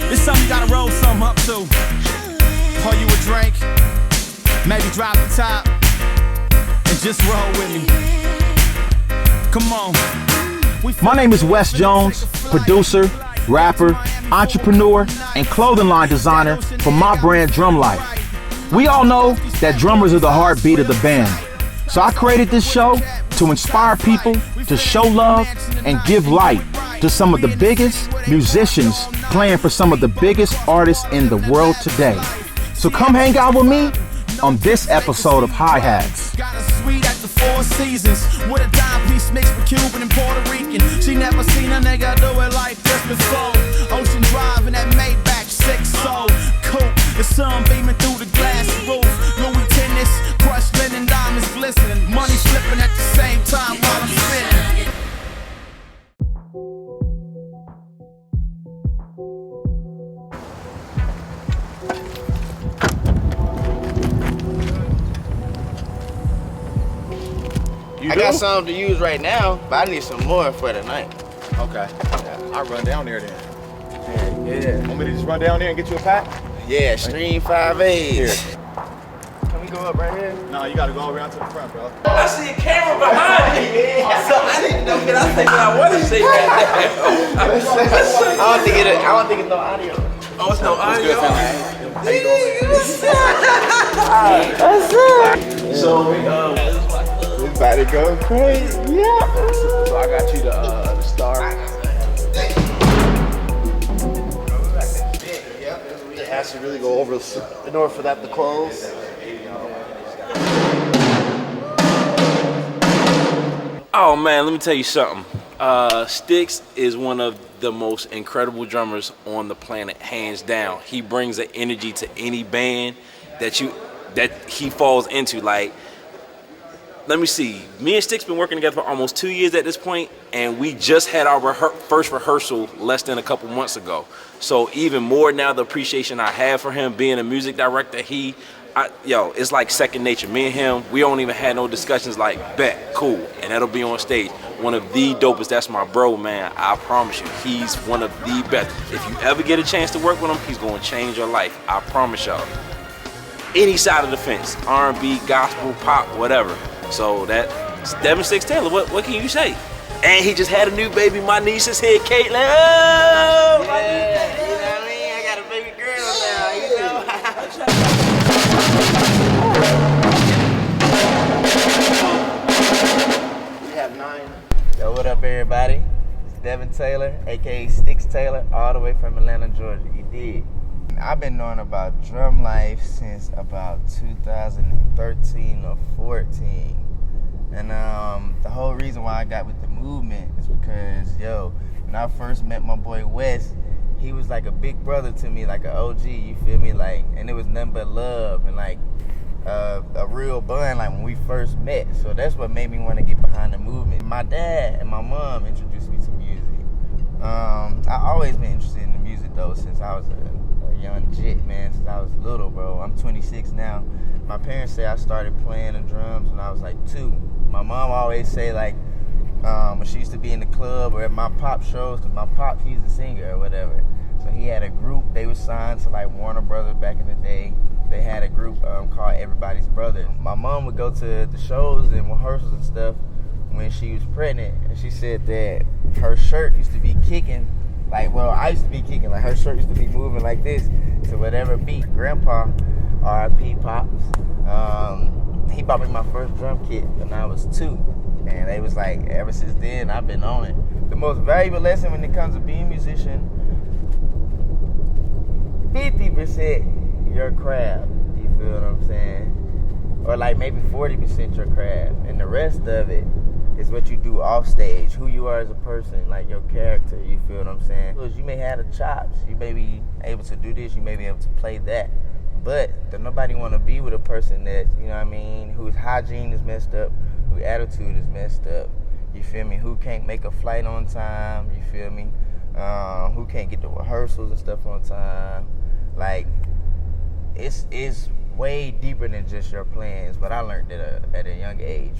It's something you gotta roll something up to. Pour you a drink, maybe drop the top, and just roll with me. Come on. My name is Wes Jones, producer, rapper, entrepreneur, and clothing line designer for my brand Drum Life. We all know that drummers are the heartbeat of the band. So I created this show to inspire people, to show love, and give light to some of the biggest musicians playing for some of the biggest artists in the world today. So come hang out with me on this episode of Hi-Hats. Got a suite at the Four Seasons with a dime piece mixed with Cuban and Puerto Rican. She never seen a nigga do it like this before. Ocean Drive in that Maybach 6 soul coupe. The sun beaming through the glass roof. Louis tennis, crushed linen, diamonds glistening. Money slipping at the same time while I'm spinning. I got something to use right now, but I need some more for tonight. Okay. Yeah, I'll run down there then. Yeah. Want me to just run down there and get you a pack? Yeah, Stream 5A. Here. Can we go up right here? No, you gotta go around to the front, bro. I see a camera behind me. So I didn't know, but I think I want to say that. I don't think it's no audio. Oh, it's no audio. So we about to go crazy. Yeah. So I got you the star. It has to really go over in order for that to close. Oh man, let me tell you something. Styx is one of the most incredible drummers on the planet, hands down. He brings an energy to any band that he falls into. Like, let me see. Me and Styx been working together for almost 2 years at this point, and we just had our first rehearsal less than a couple months ago. So even more now, the appreciation I have for him being a music director, it's like second nature. Me and him, we don't even have no discussions like, bet, cool, and that'll be on stage. One of the dopest, that's my bro, man. I promise you, he's one of the best. If you ever get a chance to work with him, he's gonna change your life. I promise y'all. Any side of the fence, R&B, gospel, pop, whatever. So that's Devon Stixx Taylor. What can you say? And he just had a new baby. My niece is here, Caitlin. Oh, Yeah, you know what I mean? I got a baby girl now, you know. We have 9. Yo, what up, everybody? It's Devon Taylor, aka Stixx Taylor, all the way from Atlanta, Georgia. You did. I've been knowing about Drum Life since about 2013 or 14. And the whole reason why I got with the movement is because, when I first met my boy Wes, he was like a big brother to me, like an OG, you feel me? Like, and it was nothing but love and like a real bond, like when we first met. So that's what made me want to get behind the movement. My dad and my mom introduced me to music. I always been interested in the music though, since I was a young jit, man, since I was little, bro. I'm 26 now. My parents say I started playing the drums when I was like 2. My mom always say, like, when she used to be in the club or at my pop shows, because my pop, he's a singer or whatever. So he had a group, they were signed to like Warner Brothers back in the day. They had a group called Everybody's Brother. My mom would go to the shows and rehearsals and stuff when she was pregnant, and she said that her shirt used to be kicking. Like, well, I used to be kicking, like her shirt used to be moving like this to whatever beat. Grandpa, R.I.P. Pops, he bought me my first drum kit when I was 2. And they was like, ever since then, I've been on it. The most valuable lesson when it comes to being a musician, 50% your craft, you feel what I'm saying? Or like maybe 40% your craft. And the rest of it is what you do off stage, who you are as a person, like your character, you feel what I'm saying? Because you may have the chops, you may be able to do this, you may be able to play that, but don't nobody want to be with a person that, you know what I mean, whose hygiene is messed up, whose attitude is messed up, you feel me, who can't make a flight on time, you feel me, who can't get the rehearsals and stuff on time. Like, it's way deeper than just your plans, but I learned that at a young age.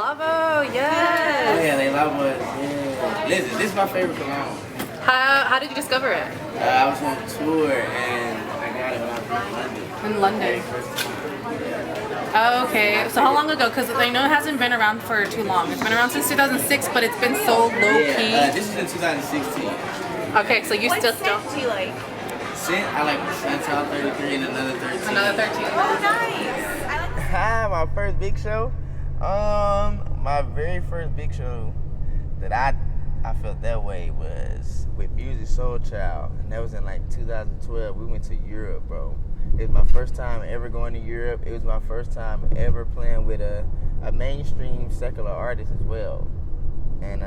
Lavo, yes. Oh yeah, they Lavo. Yeah. Listen, this is my favorite cologne. How did you discover it? I was on tour and I got it when I was In London. Oh, okay. So how long ago? Because I know it hasn't been around for too long. It's been around since 2006, but it's been so low key. This is in 2016. Okay, so you still do you like? Scent, I like Santal 33 and another 13. Another 13. Oh, nice. I like My first big show. My very first big show that I felt that way was with Music Soul Child, and that was in like 2012. We went to Europe, bro. It was my first time ever going to Europe. It was my first time ever playing with a mainstream secular artist as well. And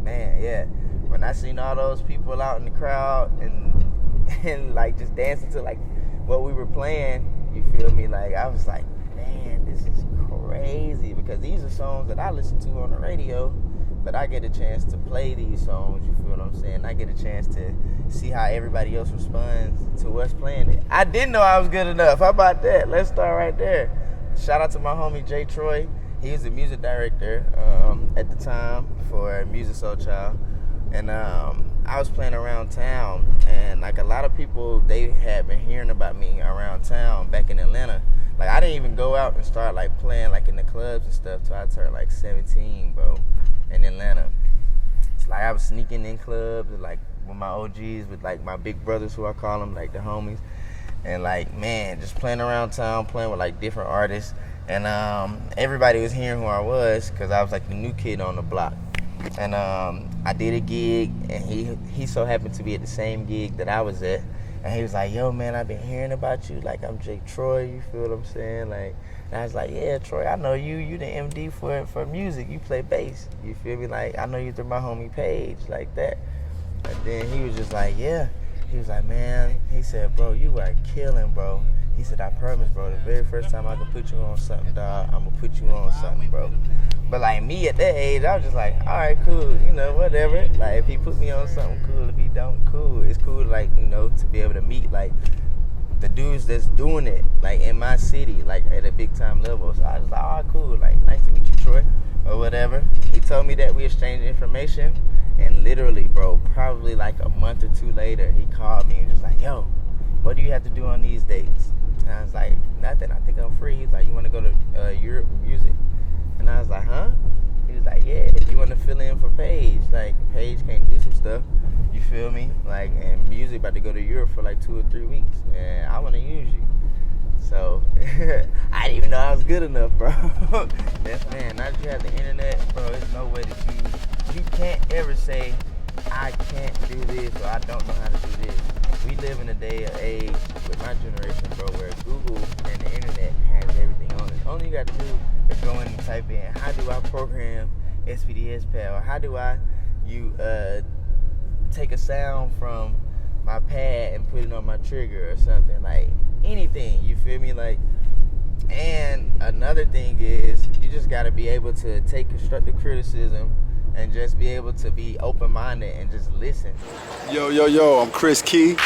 man, yeah, when I seen all those people out in the crowd and like just dancing to like what we were playing, you feel me? Like I was like, man, this is crazy, because these are songs that I listen to on the radio, but I get a chance to play these songs, you feel what I'm saying? I get a chance to see how everybody else responds to us playing it. I didn't know I was good enough. How about that? Let's start right there. Shout out to my homie Jay Troy. He was the music director at the time for Music Soul Child. And I was playing around town, and like a lot of people, they had been hearing about me around town back in Atlanta. Like I didn't even go out and start like playing like in the clubs and stuff till I turned like 17, bro, in Atlanta. It's like I was sneaking in clubs with, like with my OGs, with like my big brothers, who I call them, like the homies, and like man, just playing around town, playing with like different artists, and everybody was hearing who I was because I was like the new kid on the block. And I did a gig, and he so happened to be at the same gig that I was at. And he was like, yo, man, I've been hearing about you. Like, I'm Jake Troy, you feel what I'm saying? Like, and I was like, yeah, Troy, I know you. You the MD for music. You play bass. You feel me? Like, I know you through my homie Paige, like that. And then he was just like, yeah. He was like, man, he said, bro, you are killing, bro. He said, I promise, bro, the very first time I can put you on something, dog, I'm gonna put you on something, bro. But like me at that age, I was just like, all right, cool, you know, whatever. Like if he put me on something, cool. If he don't, cool. It's cool, like, you know, to be able to meet like the dudes that's doing it, like in my city, like at a big time level. So I was like, all right, cool, like nice to meet you, Troy, or whatever. He told me that we exchanged information, and literally, bro, probably like a month or two later, he called me and was like, yo, what do you have to do on these dates? And I was like, nothing, I think I'm free. He's like, you want to go to Europe music? And I was like, huh? He was like, yeah, if you want to fill in for Paige, like Paige can't do some stuff, you feel me? Like, and music about to go to Europe for like 2 or 3 weeks, and I want to use you. So I didn't even know I was good enough, bro. That's, man, now that you have the internet, bro, there's no way that you can't ever say, I can't do this, or I don't know how to do this. We live in a day of age with my generation, bro, where Google and the internet has everything on it. All you got to do is go in and type in, how do I program SPDS pad, or how do I take a sound from my pad and put it on my trigger or something, like anything, you feel me? Like, and another thing is you just got to be able to take constructive criticism and just be able to be open-minded and just listen. Yo, I'm Chris Key.